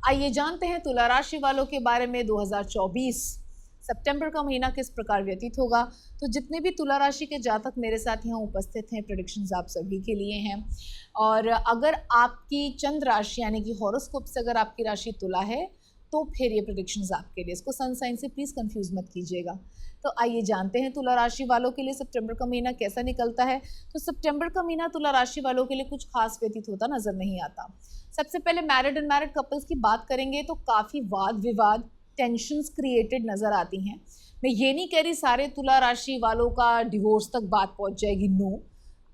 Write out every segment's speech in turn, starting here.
आइए जानते हैं तुला राशि वालों के बारे में 2024 सितंबर का महीना किस प्रकार व्यतीत होगा। तो जितने भी तुला राशि के जातक मेरे साथ यहाँ उपस्थित हैं, प्रेडिक्शंस आप सभी के लिए हैं। और अगर आपकी चंद्र राशि यानी कि हॉरोस्कोप से अगर आपकी राशि तुला है तो फिर ये प्रेडिक्शंस आपके लिए, इसको सन साइन से प्लीज़ कंफ्यूज मत कीजिएगा। तो आइए जानते हैं तुला राशि वालों के लिए सितंबर का महीना कैसा निकलता है। तो सितंबर का महीना तुला राशि वालों के लिए कुछ खास व्यतीत होता नजर नहीं आता। सबसे पहले मैरिड अनमैरिड कपल्स की बात करेंगे तो काफ़ी वाद विवाद, टेंशन्स क्रिएटेड नज़र आती हैं। मैं ये नहीं कह रही सारे तुला राशि वालों का डिवोर्स तक बात पहुंच जाएगी, no.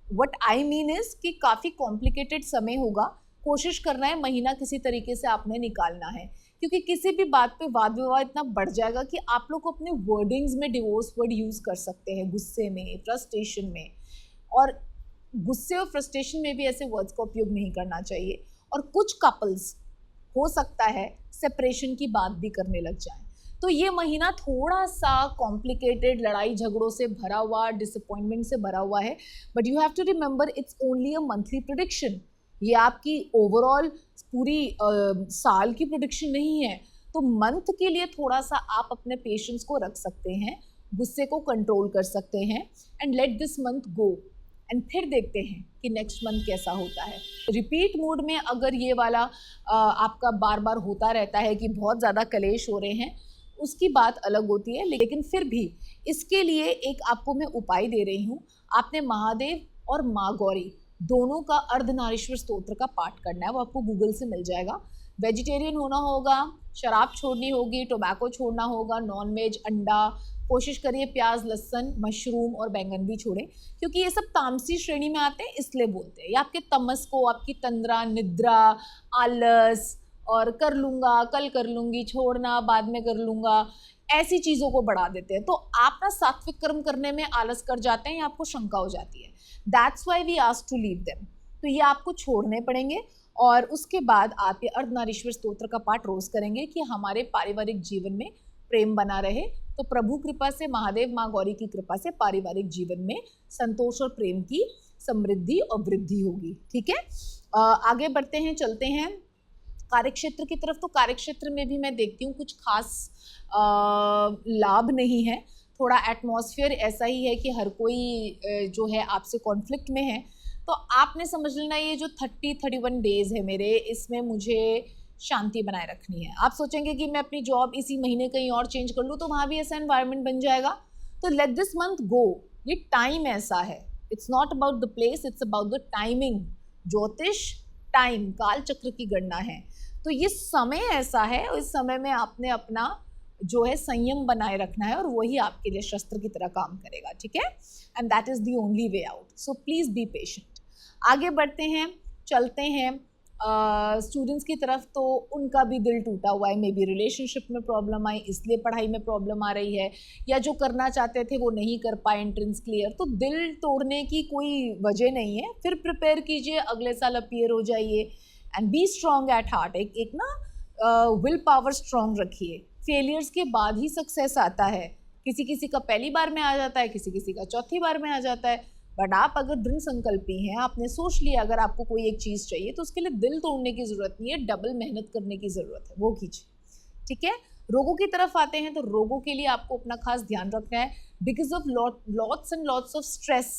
What I mean is कि काफ़ी कॉम्प्लिकेटेड समय होगा। कोशिश करना है महीना किसी तरीके से आपने निकालना है, क्योंकि किसी भी बात पे वाद विवाद इतना बढ़ जाएगा कि आप लोग अपने वर्डिंग्स में डिवोर्स वर्ड यूज़ कर सकते हैं, गुस्से में, फ्रस्ट्रेशन में। और गुस्से और फ्रस्ट्रेशन में भी ऐसे वर्ड्स का उपयोग नहीं करना चाहिए। और कुछ कपल्स हो सकता है सेपरेशन की बात भी करने लग जाएं। तो ये महीना थोड़ा सा कॉम्प्लिकेटेड, लड़ाई झगड़ों से भरा हुआ, डिसअपॉइंटमेंट से भरा हुआ है। But you have to remember it's only a monthly prediction. ये आपकी ओवरऑल पूरी साल की प्रेडिक्शन नहीं है। तो मंथ के लिए थोड़ा सा आप अपने पेशेंस को रख सकते हैं, गुस्से को कंट्रोल कर सकते हैं and let this month go. And फिर देखते हैं कि नेक्स्ट मंथ कैसा होता है। रिपीट मोड में अगर ये वाला आपका बार बार होता रहता है कि बहुत ज़्यादा कलेश हो रहे हैं, उसकी बात अलग होती है। लेकिन फिर भी इसके लिए एक आपको मैं उपाय दे रही हूँ। आपने महादेव और माँ गौरी दोनों का अर्धनारीश्वर स्तोत्र का पाठ करना है। वो आपको गूगल से मिल जाएगा। वेजिटेरियन होना होगा, शराब छोड़नी होगी, टोबैको छोड़ना होगा, नॉन वेज, अंडा, कोशिश करिए प्याज, लहसुन, मशरूम और बैंगन भी छोड़ें, क्योंकि ये सब तामसी श्रेणी में आते हैं, इसलिए बोलते हैं। ये आपके तमस को, आपकी तंद्रा, निद्रा, आलस और कर लूँगा, कल कर लूँगी, छोड़ना, बाद में कर लूँगा, ऐसी चीज़ों को बढ़ा देते हैं। तो आप ना सात्विक कर्म करने में आलस कर जाते हैं या आपको शंका हो जाती है। That's why we ask to leave them. तो ये आपको छोड़ने पड़ेंगे। और उसके बाद आप ये अर्धनारीश्वर स्तोत्र का पाठ रोज करेंगे कि हमारे पारिवारिक जीवन में प्रेम बना रहे। तो प्रभु कृपा से, महादेव माँ गौरी की कृपा से पारिवारिक जीवन में संतोष और प्रेम की समृद्धि और वृद्धि होगी। ठीक है, आगे बढ़ते हैं, चलते हैं कार्यक्षेत्र की तरफ। तो कार्यक्षेत्र में भी मैं देखती हूँ कुछ खास लाभ नहीं है। थोड़ा एटमॉस्फेयर ऐसा ही है कि हर कोई जो है आपसे कॉन्फ्लिक्ट में है। तो आपने समझ लेना ये जो 31 डेज है मेरे, इसमें मुझे शांति बनाए रखनी है। आप सोचेंगे कि मैं अपनी जॉब इसी महीने कहीं और चेंज कर लूँ तो वहाँ भी ऐसा एनवायरनमेंट बन जाएगा। तो लेट दिस मंथ गो। ये टाइम ऐसा है, it's not about the place, it's about the timing. ज्योतिष टाइम, काल चक्र की गणना है। तो ये समय ऐसा है और इस समय में आपने अपना जो है संयम बनाए रखना है और वही आपके लिए शस्त्र की तरह काम करेगा। ठीक है, and that is the only way out. So please be patient. आगे बढ़ते हैं, चलते हैं स्टूडेंट्स की तरफ। तो उनका भी दिल टूटा हुआ है, मे बी रिलेशनशिप में प्रॉब्लम आई, इसलिए पढ़ाई में प्रॉब्लम आ रही है, या जो करना चाहते थे वो नहीं कर पाए एंट्रेंस क्लियर। तो दिल तोड़ने की कोई वजह नहीं है। फिर प्रिपेयर कीजिए, अगले साल अपीयर हो जाइए and be strong at heart. एक ना विल पावर स्ट्रॉन्ग रखिए। फेलियर्स के बाद ही सक्सेस आता है। किसी किसी का पहली बार में आ जाता है, किसी किसी का चौथी बार में आ जाता है। बट आप अगर दृढ़ संकल्पी हैं, आपने सोच लिया अगर आपको कोई एक चीज़ चाहिए तो उसके लिए दिल तोड़ने की ज़रूरत नहीं है, डबल मेहनत करने की ज़रूरत है, वो कीजिए। ठीक है, रोगों की तरफ आते हैं। तो रोगों के लिए आपको अपना खास ध्यान रखना है। Because of lots and lots of stress,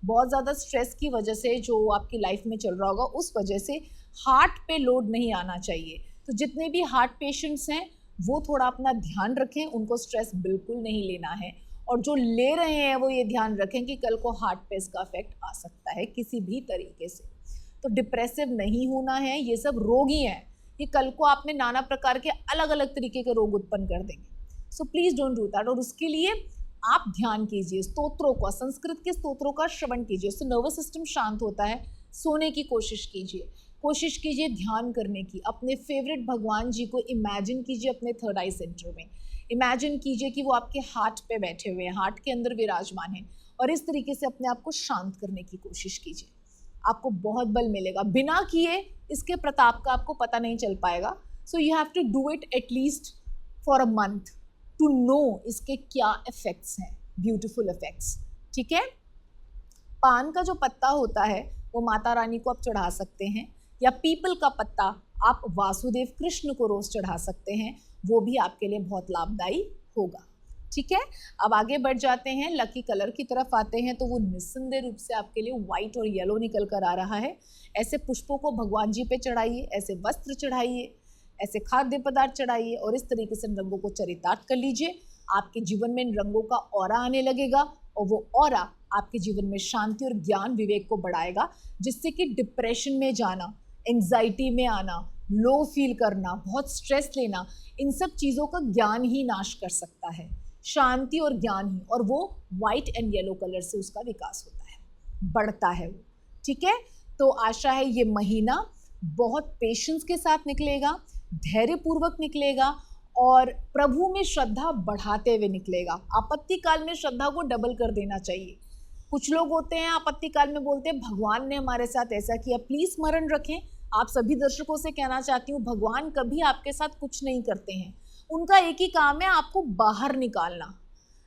बहुत ज़्यादा स्ट्रेस की वजह से जो आपकी लाइफ में चल रहा होगा, उस वजह से हार्ट पे लोड नहीं आना चाहिए। तो जितने भी हार्ट पेशेंट्स हैं वो थोड़ा अपना ध्यान रखें, उनको स्ट्रेस बिल्कुल नहीं लेना है। और जो ले रहे हैं वो ये ध्यान रखें कि कल को हार्ट पे इसका इफेक्ट आ सकता है किसी भी तरीके से। तो डिप्रेसिव नहीं होना है, ये सब रोग ही हैं। ये कल को आप में नाना प्रकार के अलग अलग तरीके के रोग उत्पन्न कर देंगे। So please don't do that. और उसके लिए आप ध्यान कीजिए, स्तोत्रों का, संस्कृत के स्तोत्रों का श्रवण कीजिए, उससे नर्वस सिस्टम शांत होता है। सोने की कोशिश कीजिए, कोशिश कीजिए ध्यान करने की। अपने फेवरेट भगवान जी को इमेजिन कीजिए अपने थर्ड आई सेंटर में। इमेजिन कीजिए कि वो आपके हार्ट पे बैठे हुए हैं, हार्ट के अंदर विराजमान हैं, और इस तरीके से अपने आप को शांत करने की कोशिश कीजिए। आपको बहुत बल मिलेगा। बिना किए इसके प्रताप का आपको पता नहीं चल पाएगा। So you have to do it at least for a month to know इसके क्या इफेक्ट्स हैं, ब्यूटिफुल इफेक्ट्स। ठीक है, पान का जो पत्ता होता है वो माता रानी को आप चढ़ा सकते हैं, या पीपल का पत्ता आप वासुदेव कृष्ण को रोज चढ़ा सकते हैं, वो भी आपके लिए बहुत लाभदायी होगा। ठीक है, अब आगे बढ़ जाते हैं, लकी कलर की तरफ आते हैं। तो वो निस्संदेह रूप से आपके लिए व्हाइट और येलो निकल कर आ रहा है। ऐसे पुष्पों को भगवान जी पे चढ़ाइए, ऐसे वस्त्र चढ़ाइए, ऐसे खाद्य पदार्थ चढ़ाइए और इस तरीके से रंगों को चरितार्थ कर लीजिए। आपके जीवन में इन रंगों का ऑरा आने लगेगा और वो ऑरा आपके जीवन में शांति और ज्ञान विवेक को बढ़ाएगा, जिससे कि डिप्रेशन में जाना, एंग्जाइटी में आना, लो फील करना, बहुत स्ट्रेस लेना, इन सब चीज़ों का ज्ञान ही नाश कर सकता है, शांति और ज्ञान ही। और वो वाइट एंड येलो कलर से उसका विकास होता है, बढ़ता है वो। ठीक है, तो आशा है ये महीना बहुत पेशेंस के साथ निकलेगा, धैर्यपूर्वक निकलेगा और प्रभु में श्रद्धा बढ़ाते हुए निकलेगा। आपत्ति काल में श्रद्धा को डबल कर देना चाहिए। कुछ लोग होते हैं आपत्ति काल में बोलते हैं भगवान ने हमारे साथ ऐसा किया। प्लीज स्मरण रखें, आप सभी दर्शकों से कहना चाहती हूँ, भगवान कभी आपके साथ कुछ नहीं करते हैं। उनका एक ही काम है, आपको बाहर निकालना।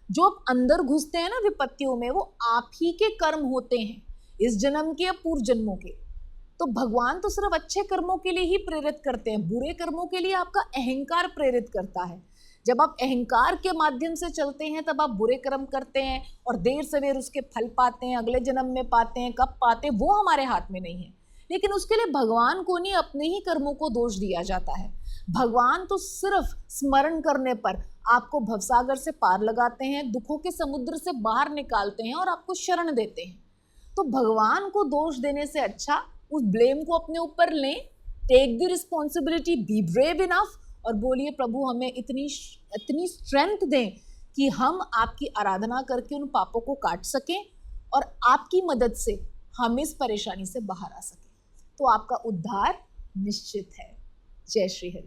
जो आप अंदर घुसते हैं ना विपत्तियों में, वो आप ही के कर्म होते हैं, इस जन्म के या पूर्व जन्मों के। तो भगवान तो सिर्फ अच्छे कर्मों के लिए ही प्रेरित करते हैं, बुरे कर्मों के लिए आपका अहंकार प्रेरित करता है। जब आप अहंकार के माध्यम से चलते हैं तब आप बुरे कर्म करते हैं और देर सवेर उसके फल पाते हैं, अगले जन्म में पाते हैं, कब पाते हैं वो हमारे हाथ में नहीं है। लेकिन उसके लिए भगवान को नहीं, अपने ही कर्मों को दोष दिया जाता है। भगवान तो सिर्फ स्मरण करने पर आपको भवसागर से पार लगाते हैं, दुखों के समुद्र से बाहर निकालते हैं और आपको शरण देते हैं। तो भगवान को दोष देने से अच्छा उस ब्लेम को अपने ऊपर लें, take the responsibility, be brave enough और बोलिए प्रभु हमें इतनी स्ट्रेंथ दें कि हम आपकी आराधना करके उन पापों को काट सकें और आपकी मदद से हम इस परेशानी से बाहर आ सकें। तो आपका उद्धार निश्चित है। जय श्री हरि।